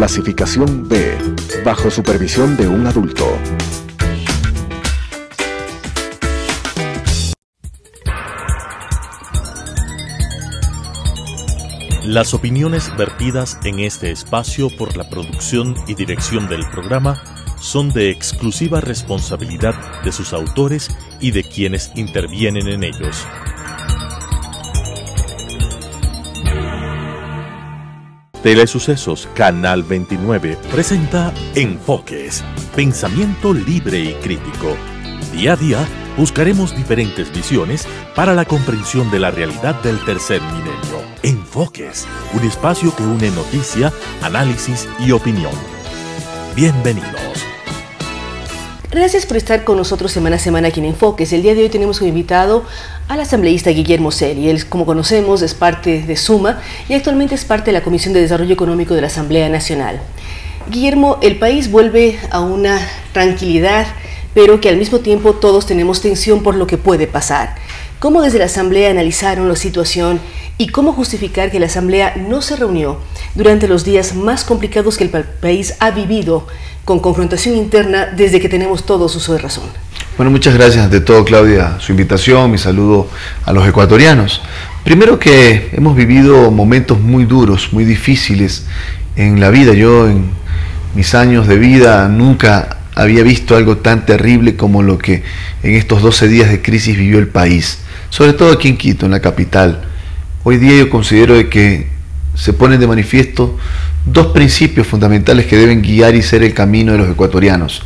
Clasificación B, bajo supervisión de un adulto. Las opiniones vertidas en este espacio por la producción y dirección del programa son de exclusiva responsabilidad de sus autores y de quienes intervienen en ellos. Telesucesos Canal 29 presenta Enfoques, pensamiento libre y crítico. Día a día buscaremos diferentes visiones para la comprensión de la realidad del tercer milenio. Enfoques, un espacio que une noticia, análisis y opinión. Bienvenidos. Gracias por estar con nosotros semana a semana aquí en Enfoques. El día de hoy tenemos como invitado al asambleísta Guillermo Celi. Él, como conocemos, es parte de SUMA y actualmente es parte de la Comisión de Desarrollo Económico de la Asamblea Nacional. Guillermo, el país vuelve a una tranquilidad, pero que al mismo tiempo todos tenemos tensión por lo que puede pasar. ¿Cómo desde la Asamblea analizaron la situación y cómo justificar que la Asamblea no se reunió durante los días más complicados que el país ha vivido con confrontación interna desde que tenemos todos uso de razón? Bueno, muchas gracias ante todo, Claudia, su invitación, mi saludo a los ecuatorianos. Primero que hemos vivido momentos muy duros, muy difíciles en la vida. Yo en mis años de vida nunca había visto algo tan terrible como lo que en estos 12 días de crisis vivió el país, sobre todo aquí en Quito, en la capital. Hoy día yo considero de que se ponen de manifiesto dos principios fundamentales que deben guiar y ser el camino de los ecuatorianos: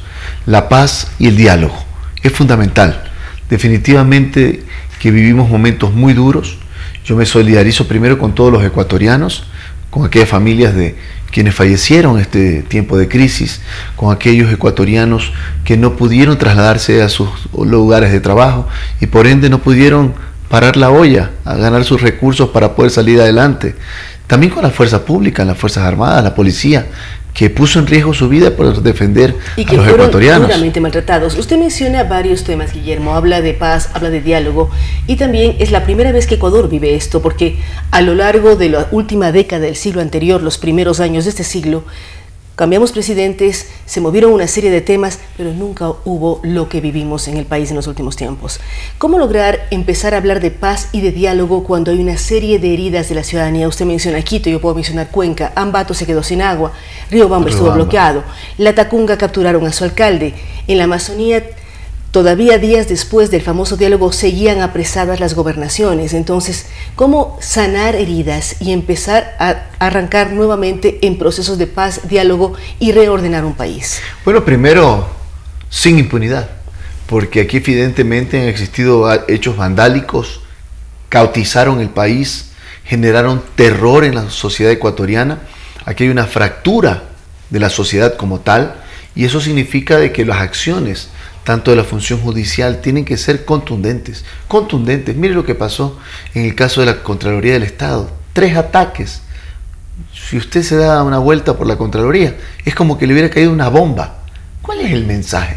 la paz y el diálogo. Es fundamental. Definitivamente que vivimos momentos muy duros. Yo me solidarizo primero con todos los ecuatorianos, con aquellas familias de quienes fallecieron en este tiempo de crisis, con aquellos ecuatorianos que no pudieron trasladarse a sus lugares de trabajo y por ende no pudieron parar la olla, a ganar sus recursos para poder salir adelante. También con la fuerza pública, las Fuerzas Armadas, la policía, que puso en riesgo su vida por defender a los ecuatorianos. Duramente maltratados. Usted menciona varios temas, Guillermo, habla de paz, habla de diálogo, y también es la primera vez que Ecuador vive esto, porque a lo largo de la última década del siglo anterior, los primeros años de este siglo, cambiamos presidentes, se movieron una serie de temas, pero nunca hubo lo que vivimos en el país en los últimos tiempos. ¿Cómo lograr empezar a hablar de paz y de diálogo cuando hay una serie de heridas de la ciudadanía? Usted menciona Quito, yo puedo mencionar Cuenca, Ambato se quedó sin agua, Riobamba estuvo bloqueado, La Tacunga capturaron a su alcalde, en la Amazonía todavía días después del famoso diálogo seguían apresadas las gobernaciones. Entonces, ¿cómo sanar heridas y empezar a arrancar nuevamente en procesos de paz, diálogo y reordenar un país? Bueno, primero, sin impunidad, porque aquí evidentemente han existido hechos vandálicos, cautizaron el país, generaron terror en la sociedad ecuatoriana. Aquí hay una fractura de la sociedad como tal, y eso significa de que las acciones tanto de la función judicial tienen que ser contundentes. Contundentes. Mire lo que pasó en el caso de la Contraloría del Estado. 3 ataques. Si usted se da una vuelta por la Contraloría, es como que le hubiera caído una bomba. ¿Cuál es el mensaje?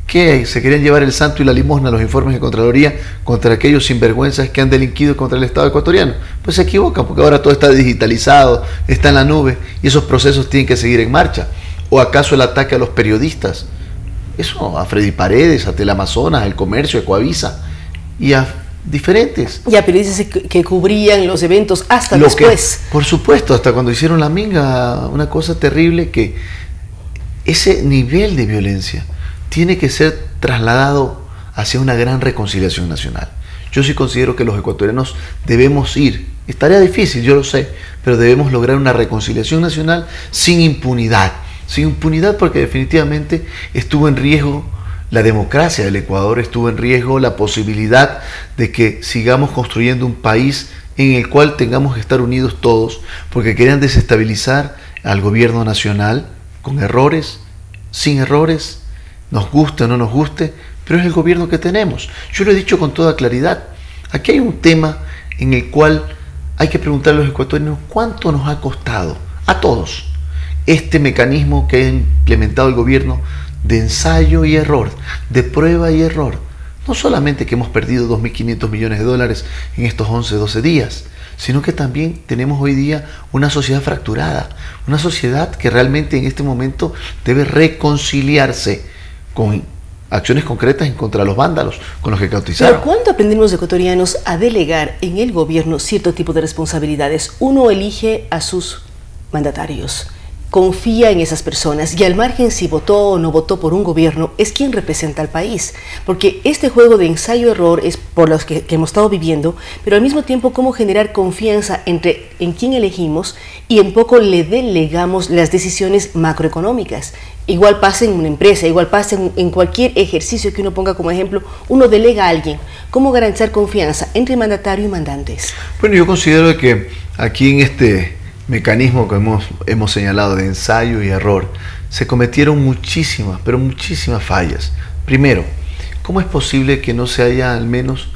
¿Qué? ¿Se querían llevar el santo y la limosna los informes de Contraloría contra aquellos sinvergüenzas que han delinquido contra el Estado ecuatoriano? Pues se equivocan, porque ahora todo está digitalizado, está en la nube, y esos procesos tienen que seguir en marcha. ¿O acaso el ataque a los periodistas? Eso, a Freddy Paredes, a Teleamazonas, El Comercio, Ecuavisa y a diferentes. Y a periodistas que cubrían los eventos hasta después. Por supuesto, hasta cuando hicieron la minga, una cosa terrible, que ese nivel de violencia tiene que ser trasladado hacia una gran reconciliación nacional. Yo sí considero que los ecuatorianos debemos ir, es tarea difícil, yo lo sé, pero debemos lograr una reconciliación nacional sin impunidad. Sin impunidad, porque definitivamente estuvo en riesgo la democracia del Ecuador, estuvo en riesgo la posibilidad de que sigamos construyendo un país en el cual tengamos que estar unidos todos, porque querían desestabilizar al gobierno nacional con errores, sin errores, nos guste o no nos guste, pero es el gobierno que tenemos. Yo lo he dicho con toda claridad. Aquí hay un tema en el cual hay que preguntarle a los ecuatorianos cuánto nos ha costado a todos este mecanismo que ha implementado el gobierno de ensayo y error, de prueba y error. No solamente que hemos perdido 2.500 millones de dólares en estos 11, 12 días, sino que también tenemos hoy día una sociedad fracturada, una sociedad que realmente en este momento debe reconciliarse con acciones concretas en contra de los vándalos, con los que cautizaron. Pero ¿cuándo aprendemos los ecuatorianos a delegar en el gobierno cierto tipo de responsabilidades? Uno elige a sus mandatarios, confía en esas personas y al margen si votó o no votó por un gobierno, es quien representa al país. Porque este juego de ensayo-error es por los que hemos estado viviendo, pero al mismo tiempo cómo generar confianza en quién elegimos y en poco le delegamos las decisiones macroeconómicas. Igual pasa en una empresa, igual pasa en cualquier ejercicio que uno ponga como ejemplo, uno delega a alguien. ¿Cómo garantizar confianza entre mandatario y mandantes? Bueno, yo considero que aquí en este mecanismo que hemos señalado de ensayo y error, se cometieron muchísimas, pero muchísimas fallas. Primero, ¿cómo es posible que no se haya al menos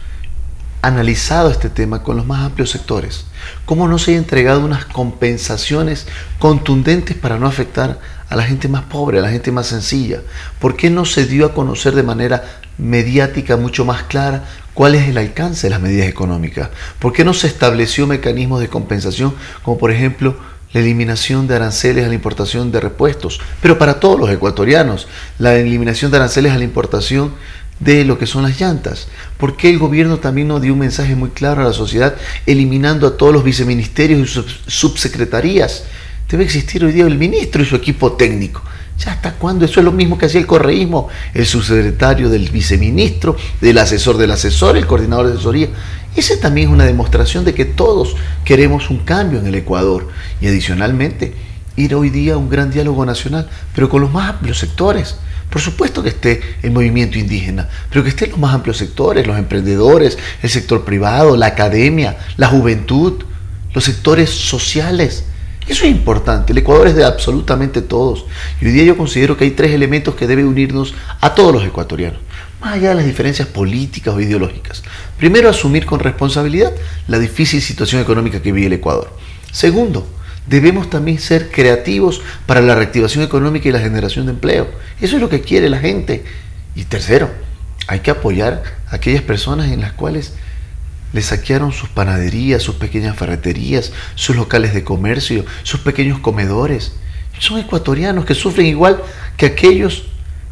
analizado este tema con los más amplios sectores? ¿Cómo no se haya entregado unas compensaciones contundentes para no afectar a la gente más pobre, a la gente más sencilla? ¿Por qué no se dio a conocer de manera mediática mucho más clara cuál es el alcance de las medidas económicas? ¿Por qué no se estableció mecanismos de compensación como por ejemplo la eliminación de aranceles a la importación de repuestos? Pero para todos los ecuatorianos, la eliminación de aranceles a la importación de lo que son las llantas. ¿Por qué el gobierno también no dio un mensaje muy claro a la sociedad eliminando a todos los viceministerios y subsecretarías? Debe existir hoy día el ministro y su equipo técnico. ¿Ya hasta cuándo? Eso es lo mismo que hacía el correísmo, el subsecretario del viceministro, del asesor, el coordinador de asesoría. Esa también es una demostración de que todos queremos un cambio en el Ecuador. Y adicionalmente, ir hoy día a un gran diálogo nacional, pero con los más amplios sectores. Por supuesto que esté el movimiento indígena, pero que estén los más amplios sectores, los emprendedores, el sector privado, la academia, la juventud, los sectores sociales. Eso es importante. El Ecuador es de absolutamente todos. Y hoy día yo considero que hay tres elementos que deben unirnos a todos los ecuatorianos, más allá de las diferencias políticas o ideológicas. Primero, asumir con responsabilidad la difícil situación económica que vive el Ecuador. Segundo, debemos también ser creativos para la reactivación económica y la generación de empleo. Eso es lo que quiere la gente. Y tercero, hay que apoyar a aquellas personas en las cuales le saquearon sus panaderías, sus pequeñas ferreterías, sus locales de comercio, sus pequeños comedores. Son ecuatorianos que sufren igual que aquellos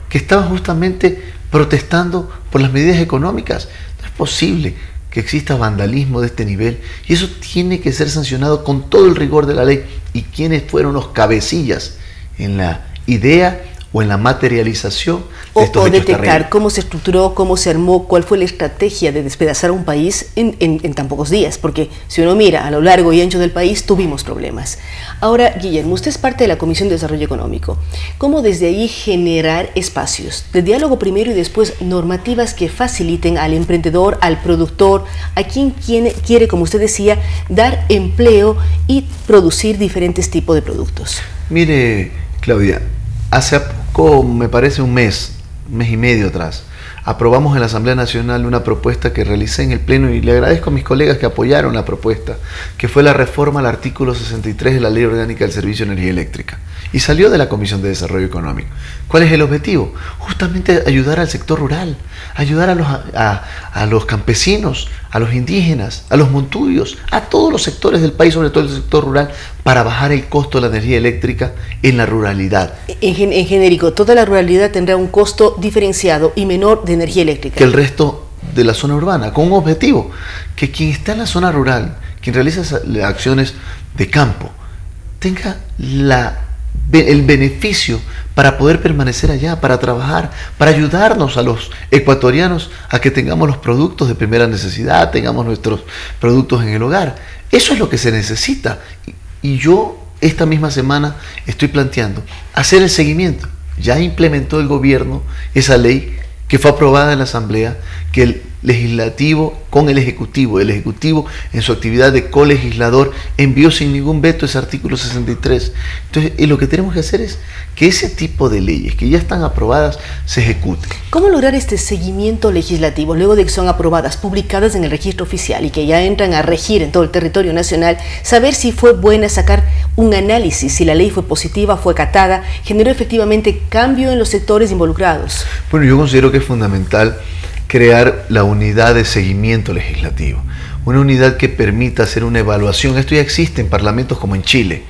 que estaban justamente protestando por las medidas económicas. No es posible que exista vandalismo de este nivel y eso tiene que ser sancionado con todo el rigor de la ley. ¿Y quiénes fueron los cabecillas en la idea o en la materialización de estos hechos detectar terribles? Cómo se estructuró, cómo se armó, cuál fue la estrategia de despedazar a un país en tan pocos días, porque si uno mira a lo largo y ancho del país tuvimos problemas. Ahora, Guillermo, usted es parte de la Comisión de Desarrollo Económico. ¿Cómo desde ahí generar espacios de diálogo primero y después normativas que faciliten al emprendedor, al productor, a quien quiere, como usted decía, dar empleo y producir diferentes tipos de productos? Mire, Claudia, hace poco, me parece un mes y medio atrás, aprobamos en la Asamblea Nacional una propuesta que realicé en el Pleno y le agradezco a mis colegas que apoyaron la propuesta, que fue la reforma al artículo 63 de la Ley Orgánica del Servicio de Energía Eléctrica y salió de la Comisión de Desarrollo Económico. ¿Cuál es el objetivo? Justamente ayudar al sector rural, ayudar a los campesinos, a los indígenas, a los montuyos, a todos los sectores del país, sobre todo el sector rural, para bajar el costo de la energía eléctrica en la ruralidad. En genérico, toda la ruralidad tendrá un costo diferenciado y menor de energía eléctrica que el resto de la zona urbana, con un objetivo, que quien está en la zona rural, quien realiza acciones de campo, tenga el beneficio para poder permanecer allá, para trabajar, para ayudarnos a los ecuatorianos a que tengamos los productos de primera necesidad, tengamos nuestros productos en el hogar. Eso es lo que se necesita. Y yo esta misma semana estoy planteando hacer el seguimiento. Ya implementó el gobierno esa ley que fue aprobada en la Asamblea, que el legislativo con el Ejecutivo en su actividad de colegislador envió sin ningún veto ese artículo 63. Entonces, lo que tenemos que hacer es que ese tipo de leyes que ya están aprobadas se ejecuten. ¿Cómo lograr este seguimiento legislativo luego de que son aprobadas, publicadas en el registro oficial y que ya entran a regir en todo el territorio nacional? Saber si fue buena, sacar un análisis, si la ley fue positiva, fue acatada, generó efectivamente cambio en los sectores involucrados. Bueno, yo considero que es fundamental crear la unidad de seguimiento legislativo. una unidad que permita hacer una evaluación. Esto ya existe en parlamentos como en Chile,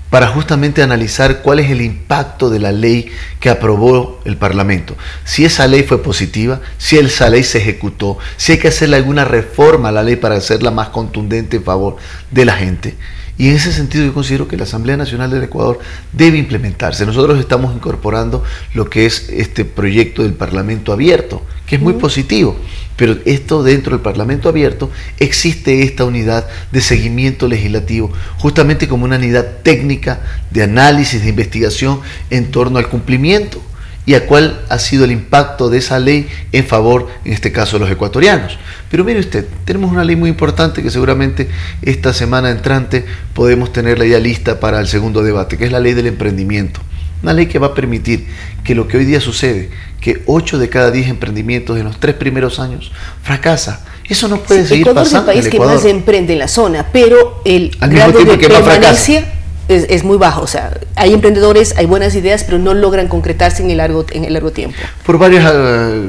para justamente analizar cuál es el impacto de la ley que aprobó el Parlamento. Si esa ley fue positiva, si esa ley se ejecutó, si hay que hacerle alguna reforma a la ley para hacerla más contundente en favor de la gente. Y en ese sentido yo considero que la Asamblea Nacional del Ecuador debe implementarse. Nosotros estamos incorporando lo que es este proyecto del Parlamento Abierto, que es muy positivo, pero esto dentro del Parlamento Abierto existe esta unidad de seguimiento legislativo, justamente como una unidad técnica de análisis, de investigación en torno al cumplimiento y a cuál ha sido el impacto de esa ley en favor, en este caso, de los ecuatorianos. Pero mire usted, tenemos una ley muy importante que seguramente esta semana entrante podemos tenerla ya lista para el segundo debate, que es la ley del emprendimiento. Una ley que va a permitir que lo que hoy día sucede, que 8 de cada 10 emprendimientos en los 3 primeros años fracasa. Eso no puede seguir Ecuador pasando es el país en el que Ecuador. Más emprende en la zona, pero el Al mismo grado de tiempo que más permanencia es muy bajo. O sea, hay emprendedores, hay buenas ideas, pero no logran concretarse en el largo tiempo. Por varias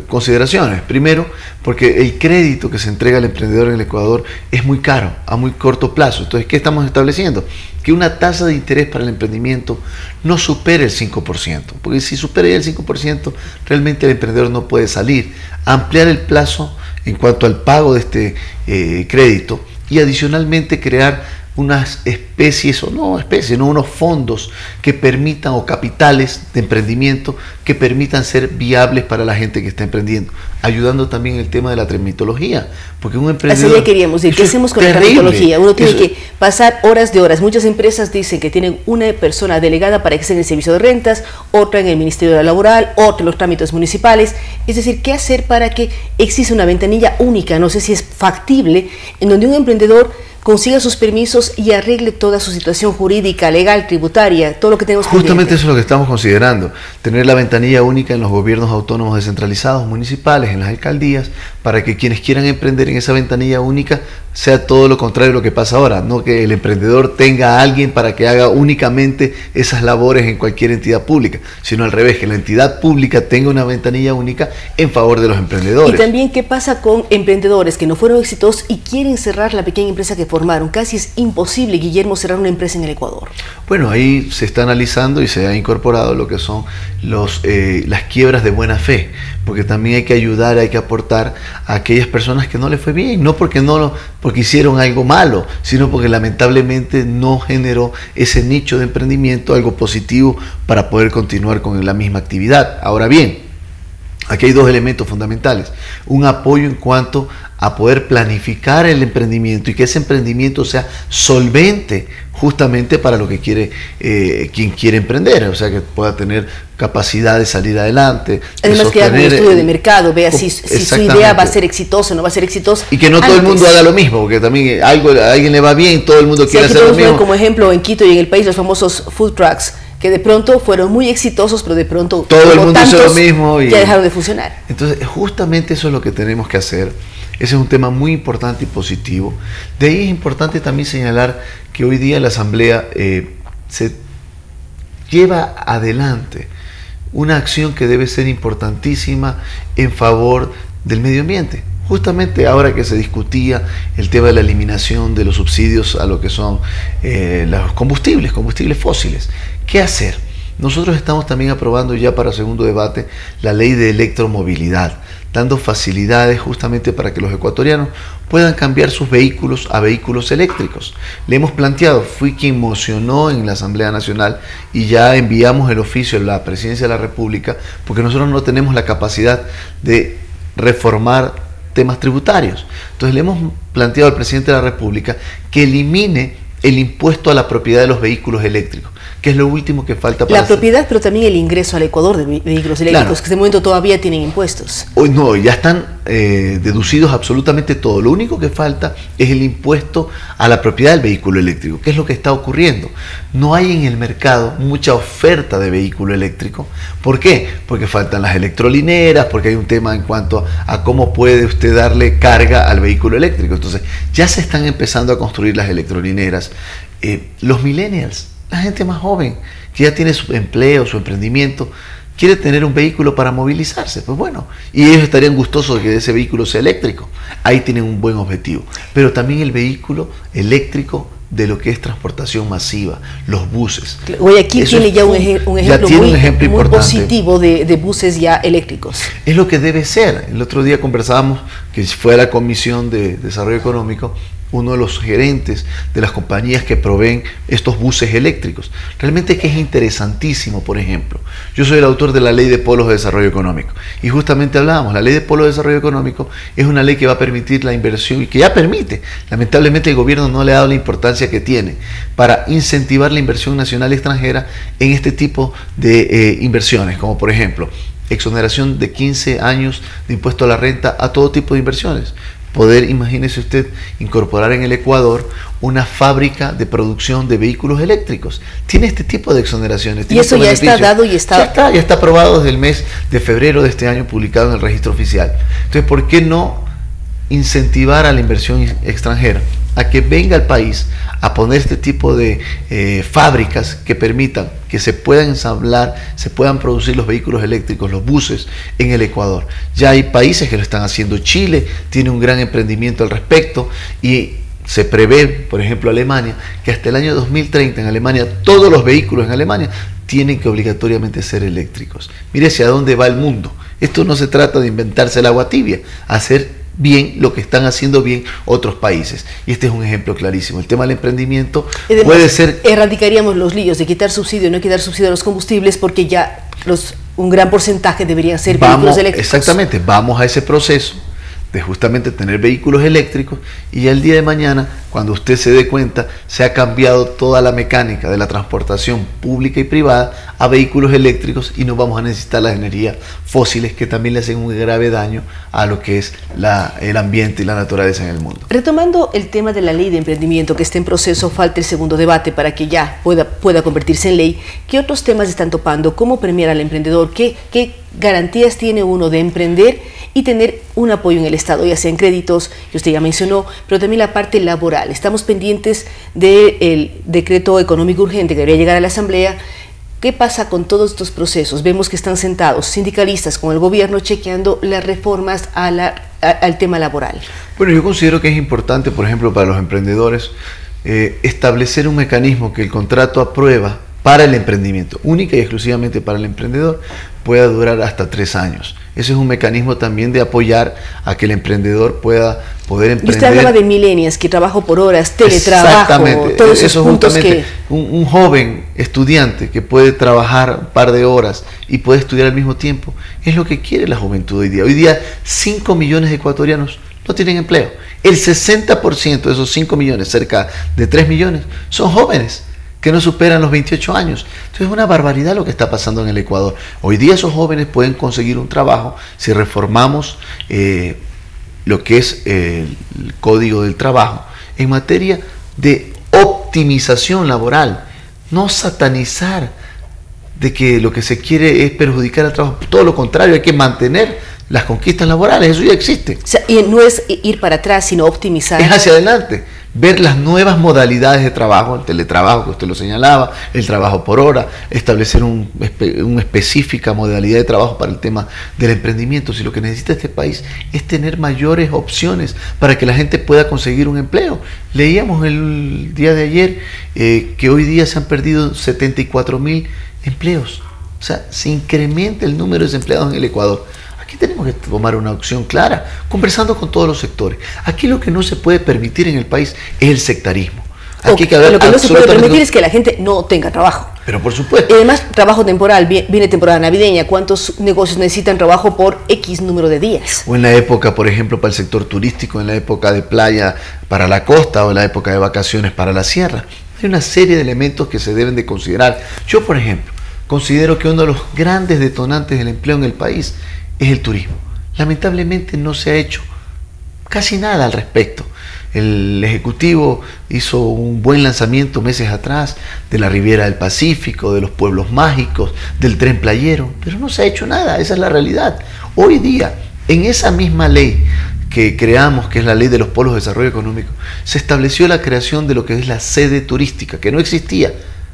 consideraciones. Primero, porque el crédito que se entrega al emprendedor en el Ecuador es muy caro, a muy corto plazo. Entonces, ¿qué estamos estableciendo? Que una tasa de interés para el emprendimiento no supere el 5%, porque si supera ya el 5%, realmente el emprendedor no puede salir. Ampliar el plazo en cuanto al pago de este crédito y adicionalmente crear unas especies, unos fondos que permitan, o capitales de emprendimiento que permitan ser viables para la gente que está emprendiendo, ayudando también el tema de la tramitología, porque un emprendedor... Así ya queríamos decir, ¿qué hacemos con la tramitología? Uno tiene que pasar horas de horas. Muchas empresas dicen que tienen una persona delegada para que esté en el servicio de rentas, otra en el Ministerio Laboral, otra en los trámites municipales. Es decir, ¿qué hacer para que exista una ventanilla única? No sé si es factible, en donde un emprendedor consiga sus permisos y arregle toda su situación jurídica, legal, tributaria, todo lo que tenemos Justamente pendiente. Eso es lo que estamos considerando, tener la ventanilla única en los gobiernos autónomos descentralizados, municipales, en las alcaldías, para que quienes quieran emprender en esa ventanilla única sea todo lo contrario de lo que pasa ahora, no que el emprendedor tenga a alguien para que haga únicamente esas labores en cualquier entidad pública, sino al revés, que la entidad pública tenga una ventanilla única en favor de los emprendedores. Y también, ¿qué pasa con emprendedores que no fueron exitosos y quieren cerrar la pequeña empresa que formaron? Casi es imposible, Guillermo, cerrar una empresa en el Ecuador. Bueno, ahí se está analizando y se ha incorporado lo que son las quiebras de buena fe, porque también hay que ayudar, hay que aportar a aquellas personas que no les fue bien, no porque hicieron algo malo, sino porque lamentablemente no generó ese nicho de emprendimiento, algo positivo para poder continuar con la misma actividad. Ahora bien, aquí hay dos elementos fundamentales: un apoyo en cuanto a poder planificar el emprendimiento y que ese emprendimiento sea solvente justamente para lo que quiere quien quiere emprender, o sea, que pueda tener capacidad de salir adelante. Además que haga un estudio de mercado, vea si su idea va a ser exitosa o no va a ser exitosa. Y que no todo el mundo haga lo mismo, porque también a alguien le va bien, todo el mundo quiere hacer lo mismo. Como ejemplo en Quito y en el país los famosos food trucks, que de pronto fueron muy exitosos, pero de pronto todo el mundo hizo lo mismo y ya dejaron de funcionar. Entonces, justamente eso es lo que tenemos que hacer. Ese es un tema muy importante y positivo. De ahí es importante también señalar que hoy día la Asamblea se lleva adelante una acción que debe ser importantísima en favor del medio ambiente. Justamente ahora que se discutía el tema de la eliminación de los subsidios a lo que son los combustibles fósiles. ¿Qué hacer? Nosotros estamos también aprobando ya para segundo debate la ley de electromovilidad, dando facilidades justamente para que los ecuatorianos puedan cambiar sus vehículos a vehículos eléctricos. Le hemos planteado, fui quien mocionó en la Asamblea Nacional y ya enviamos el oficio a la Presidencia de la República, porque nosotros no tenemos la capacidad de reformar temas tributarios. Entonces le hemos planteado al Presidente de la República que elimine el impuesto a la propiedad de los vehículos eléctricos, que es lo último que falta para la propiedad, pero también el ingreso al Ecuador de vehículos eléctricos, claro, que en este momento todavía tienen impuestos. Hoy no, ya están deducidos absolutamente todo. Lo único que falta es el impuesto a la propiedad del vehículo eléctrico. ¿Qué es lo que está ocurriendo? No hay en el mercado mucha oferta de vehículo eléctrico. ¿Por qué? Porque faltan las electrolineras, porque hay un tema en cuanto a cómo puede usted darle carga al vehículo eléctrico. Entonces, ya se están empezando a construir las electrolineras. Los millennials, la gente más joven, que ya tiene su empleo, su emprendimiento, quiere tener un vehículo para movilizarse, pues bueno, y ellos estarían gustosos de que ese vehículo sea eléctrico. Ahí tienen un buen objetivo. Pero también el vehículo eléctrico de lo que es transportación masiva, los buses. Guayaquil tiene ya un ejemplo muy positivo de buses ya eléctricos. Es lo que debe ser. El otro día conversábamos, que fue a la Comisión de Desarrollo Económico, uno de los gerentes de las compañías que proveen estos buses eléctricos. Realmente que es interesantísimo, por ejemplo. Yo soy el autor de la Ley de Polos de Desarrollo Económico y justamente hablábamos, la Ley de Polos de Desarrollo Económico es una ley que va a permitir la inversión y que ya permite. Lamentablemente el gobierno no le ha dado la importancia que tiene para incentivar la inversión nacional y extranjera en este tipo de inversiones, como por ejemplo, exoneración de 15 años de impuesto a la renta a todo tipo de inversiones. Poder, imagínese usted, incorporar en el Ecuador una fábrica de producción de vehículos eléctricos. Tiene este tipo de exoneraciones. Y eso ya está dado y está... Ya está aprobado desde el mes de febrero de este año, publicado en el registro oficial. Entonces, ¿por qué no incentivar a la inversión extranjera a que venga al país a poner este tipo de fábricas que permitan que se puedan ensamblar, se puedan producir los vehículos eléctricos, los buses en el Ecuador? Ya hay países que lo están haciendo. Chile tiene un gran emprendimiento al respecto y se prevé, por ejemplo, Alemania, que hasta el año 2030 en Alemania, todos los vehículos en Alemania tienen que obligatoriamente ser eléctricos. Mire hacia dónde va el mundo. Esto no se trata de inventarse el agua tibia, hacer bien lo que están haciendo bien otros países. Y este es un ejemplo clarísimo. El tema del emprendimiento puede ser... Erradicaríamos los líos de quitar subsidio, no quitar subsidio a los combustibles, porque ya un gran porcentaje debería ser vehículos eléctricos. Exactamente, vamos a ese proceso de justamente tener vehículos eléctricos y ya el día de mañana, cuando usted se dé cuenta, se ha cambiado toda la mecánica de la transportación pública y privada a vehículos eléctricos y no vamos a necesitar las energías fósiles que también le hacen un grave daño a lo que es el ambiente y la naturaleza en el mundo. Retomando el tema de la ley de emprendimiento que está en proceso, falta el segundo debate para que ya pueda convertirse en ley. ¿Qué otros temas están topando? ¿Cómo premiar al emprendedor? ¿Qué garantías tiene uno de emprender y tener un apoyo en el Estado, ya sean créditos, que usted ya mencionó, pero también la parte laboral? Estamos pendientes del decreto económico urgente que debería llegar a la Asamblea. ¿Qué pasa con todos estos procesos? Vemos que están sentados sindicalistas con el gobierno chequeando las reformas al tema laboral. Bueno, yo considero que es importante, por ejemplo, para los emprendedores, establecer un mecanismo que el contrato aprueba para el emprendimiento, única y exclusivamente para el emprendedor, pueda durar hasta 3 años. Ese es un mecanismo también de apoyar a que el emprendedor pueda poder emprender. Y usted hablaba de millennials, que trabajo por horas, teletrabajo, todos esos puntos que... Un joven estudiante que puede trabajar un par de horas y puede estudiar al mismo tiempo, es lo que quiere la juventud hoy día. Hoy día 5 millones de ecuatorianos no tienen empleo. El 60% de esos 5 millones, cerca de 3 millones, son jóvenes que no superan los 28 años. Entonces es una barbaridad lo que está pasando en el Ecuador. Hoy día esos jóvenes pueden conseguir un trabajo si reformamos lo que es el Código del Trabajo en materia de optimización laboral, no satanizar de que lo que se quiere es perjudicar al trabajo. Todo lo contrario, hay que mantener las conquistas laborales, eso ya existe. O sea, y no es ir para atrás, sino optimizar. Es hacia adelante. Ver las nuevas modalidades de trabajo, el teletrabajo que usted lo señalaba, el trabajo por hora, establecer una específica modalidad de trabajo para el tema del emprendimiento. Si lo que necesita este país es tener mayores opciones para que la gente pueda conseguir un empleo. Leíamos el día de ayer que hoy día se han perdido 74.000 empleos. O sea, se incrementa el número de desempleados en el Ecuador. Aquí tenemos que tomar una opción clara, conversando con todos los sectores. Aquí lo que no se puede permitir en el país es el sectarismo. Aquí lo que no se puede permitir es que la gente no tenga trabajo. Pero por supuesto. Y además, trabajo temporal, viene temporada navideña. ¿Cuántos negocios necesitan trabajo por X número de días? O en la época, por ejemplo, para el sector turístico, en la época de playa para la costa o en la época de vacaciones para la sierra. Hay una serie de elementos que se deben de considerar. Yo, por ejemplo, considero que uno de los grandes detonantes del empleo en el país es el turismo. Lamentablemente no se ha hecho casi nada al respecto. El Ejecutivo hizo un buen lanzamiento meses atrás de la Riviera del Pacífico, de los pueblos mágicos, del tren playero, pero no se ha hecho nada, esa es la realidad. Hoy día, en esa misma ley que creamos, que es la Ley de los Polos de Desarrollo Económico, se estableció la creación de lo que es la sede turística, que no existía.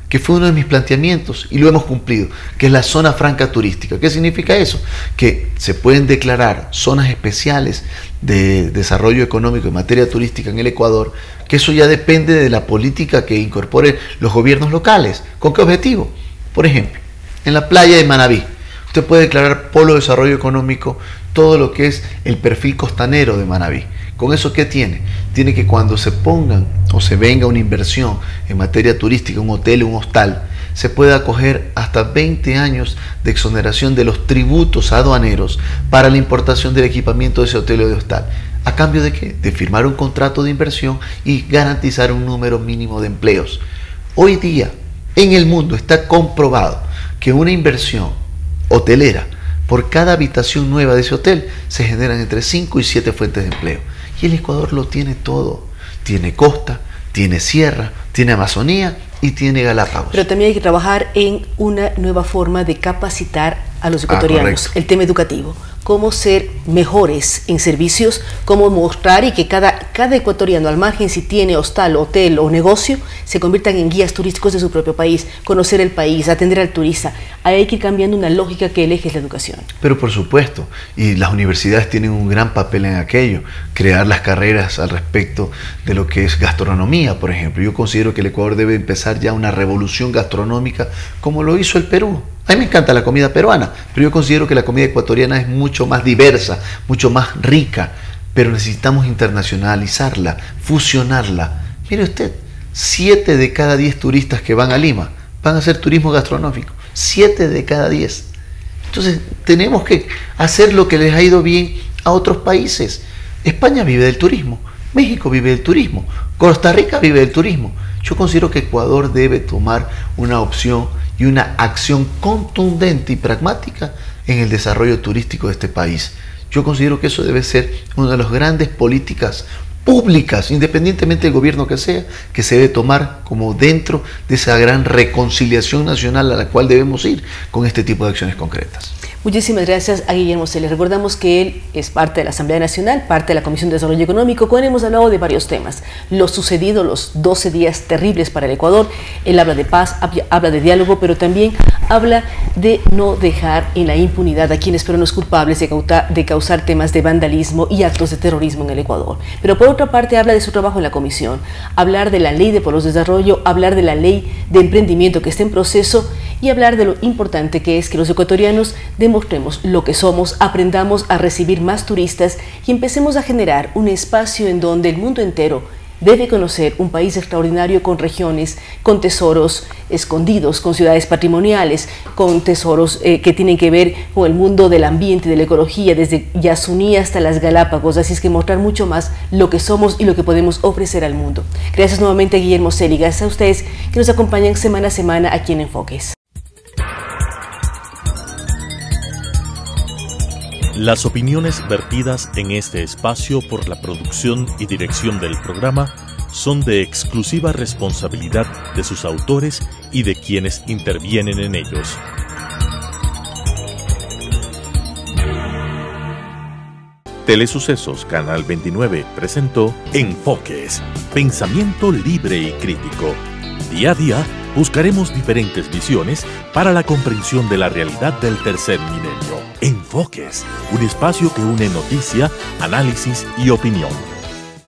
que fue uno de mis planteamientos y lo hemos cumplido, que es la zona franca turística. ¿Qué significa eso? Que se pueden declarar zonas especiales de desarrollo económico en materia turística en el Ecuador, que eso ya depende de la política que incorporen los gobiernos locales. ¿Con qué objetivo? Por ejemplo, en la playa de Manabí, usted puede declarar polo de desarrollo económico todo lo que es el perfil costanero de Manabí. ¿Con eso qué tiene? Tiene que cuando se pongan o se venga una inversión en materia turística, un hotel o un hostal, se puede acoger hasta 20 años de exoneración de los tributos aduaneros para la importación del equipamiento de ese hotel o de hostal. ¿A cambio de qué? De firmar un contrato de inversión y garantizar un número mínimo de empleos. Hoy día, en el mundo está comprobado que una inversión hotelera, por cada habitación nueva de ese hotel, se generan entre 5 y 7 fuentes de empleo. Y el Ecuador lo tiene todo. Tiene costa, tiene sierra, tiene Amazonía y tiene Galápagos. Pero también hay que trabajar en una nueva forma de capacitar a los ecuatorianos. El tema educativo. Cómo ser mejores en servicios, cómo mostrar y que cada ecuatoriano, al margen si tiene hostal, hotel o negocio, se conviertan en guías turísticos de su propio país, conocer el país, atender al turista. Hay que ir cambiando una lógica que el eje es la educación. Pero por supuesto, y las universidades tienen un gran papel en aquello, crear las carreras al respecto de lo que es gastronomía, por ejemplo. Yo considero que el Ecuador debe empezar ya una revolución gastronómica como lo hizo el Perú. A mí me encanta la comida peruana, pero yo considero que la comida ecuatoriana es mucho más diversa, mucho más rica, pero necesitamos internacionalizarla, fusionarla. Mire usted, 7 de cada 10 turistas que van a Lima van a hacer turismo gastronómico, 7 de cada 10. Entonces tenemos que hacer lo que les ha ido bien a otros países. España vive del turismo, México vive del turismo, Costa Rica vive del turismo. Yo considero que Ecuador debe tomar una opción y una acción contundente y pragmática en el desarrollo turístico de este país. Yo considero que eso debe ser una de las grandes políticas públicas, independientemente del gobierno que sea, que se debe tomar como dentro de esa gran reconciliación nacional a la cual debemos ir con este tipo de acciones concretas. Muchísimas gracias a Guillermo Celis. Recordamos que él es parte de la Asamblea Nacional, parte de la Comisión de Desarrollo Económico, con él hemos hablado de varios temas. Lo sucedido, los 12 días terribles para el Ecuador. Él habla de paz, habla de diálogo, pero también habla de no dejar en la impunidad a quienes fueron los culpables de causar temas de vandalismo y actos de terrorismo en el Ecuador. Pero por otra parte habla de su trabajo en la Comisión, hablar de la Ley de Polos de Desarrollo, hablar de la Ley de Emprendimiento que está en proceso y hablar de lo importante que es que los ecuatorianos demostremos lo que somos, aprendamos a recibir más turistas y empecemos a generar un espacio en donde el mundo entero debe conocer un país extraordinario con regiones, con tesoros escondidos, con ciudades patrimoniales, con tesoros que tienen que ver con el mundo del ambiente y de la ecología, desde Yasuní hasta las Galápagos. Así es que mostrar mucho más lo que somos y lo que podemos ofrecer al mundo. Gracias nuevamente a Guillermo Celis, gracias a ustedes que nos acompañan semana a semana aquí en Enfoques. Las opiniones vertidas en este espacio por la producción y dirección del programa son de exclusiva responsabilidad de sus autores y de quienes intervienen en ellos. Telesucesos Canal 29 presentó Enfoques, pensamiento libre y crítico. Día a día buscaremos diferentes visiones para la comprensión de la realidad del tercer milenio. Enfoques, un espacio que une noticia, análisis y opinión.